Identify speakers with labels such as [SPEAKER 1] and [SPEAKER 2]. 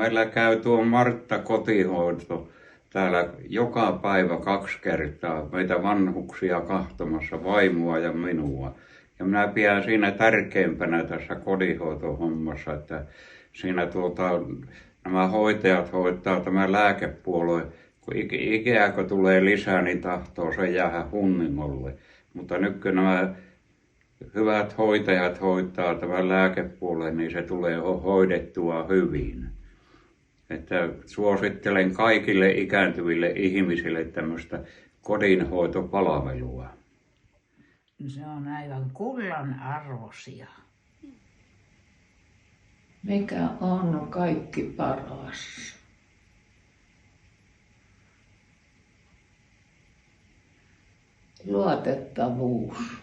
[SPEAKER 1] meillä käy tuo Martta kotihoito täällä joka päivä 2 kertaa meitä vanhuksia kahtomassa, vaimoa ja minua. Ja minä pidän siinä tärkeimpänä tässä kodinhoitohommassa, että siinä nämä hoitajat hoitaa tämä lääkepuolue. Kun ikää kun tulee lisää, niin tahtoo se jäädä hunningolle. Mutta nyt kun nämä hyvät hoitajat hoitaa tämän lääkepuolen, niin se tulee hoidettua hyvin. Että suosittelen kaikille ikääntyville ihmisille tämmöistä kodinhoitopalvelua.
[SPEAKER 2] Se on aivan kullan arvoisia.
[SPEAKER 3] Mikä on kaikki paras? Luotettavuus.